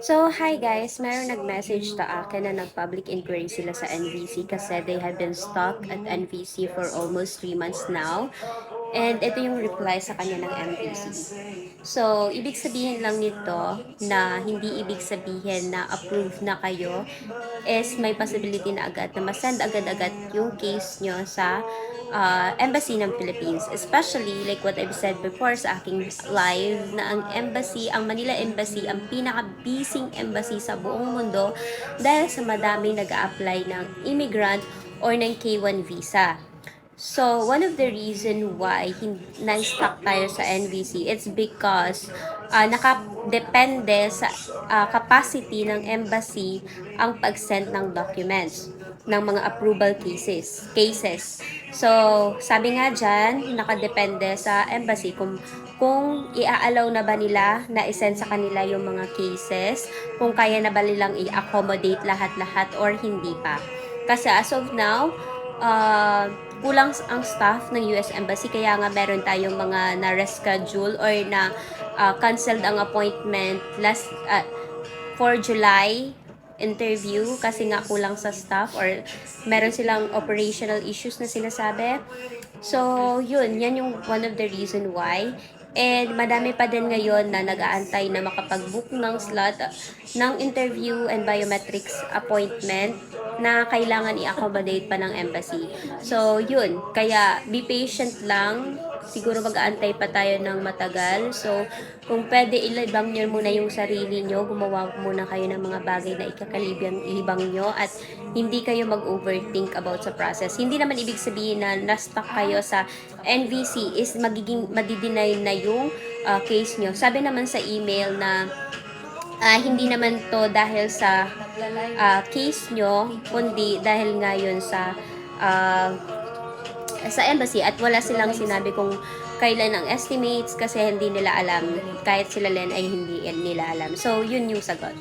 So, hi guys, meron nag-message sa akin na nag-public inquiry sila sa NVC kasi they have been stuck at NVC for almost 3 months now. And ito yung reply sa kanya ng NVC. So, ibig sabihin lang nito na hindi ibig sabihin na approve na kayo is may possibility na agad na masend agad-agad yung case nyo sa Embassy ng Philippines. Especially, like what I've said before sa aking live, na ang embassy, ang Manila Embassy, ang pinaka-busy embassy sa buong mundo dahil sa madaming nag apply ng immigrant or ng K1 visa. So, one of the reason why na-stuck tayo sa NVC, it's because nakadepende sa capacity ng embassy ang pag-send ng documents ng mga approval cases. So, sabi nga dyan, nakadepende sa embassy kung i-allow na ba nila na isend sa kanila yung mga cases, kung kaya na ba nilang i-accommodate lahat-lahat or hindi pa. Kasi as of now, kulang ang staff ng US Embassy kaya nga meron tayong mga na-reschedule or na canceled ang appointment for July interview kasi nga kulang sa staff or meron silang operational issues na sinasabi. So, yan yung one of the reason why. And madami pa din ngayon na nag-aantay na makapag-book ng slot ng interview and biometrics appointment na kailangan i-accommodate pa ng embassy. So, yun. Kaya, be patient lang. Siguro mag-aantay pa tayo ng matagal. So, kung pwede, ilibang nyo muna yung sarili nyo. Gumawa muna kayo ng mga bagay na ikakalibang nyo at hindi kayo mag-overthink about sa process. Hindi naman ibig sabihin na na-stuck kayo sa NVC is magiging madideny na yung case nyo. Sabi naman sa email na hindi naman to dahil sa case nyo, kundi dahil ngayon sa embassy at wala silang sinabi kung kailan ang estimates kasi hindi nila alam, kahit sila Len ay hindi nila alam. So, yun yung sagot.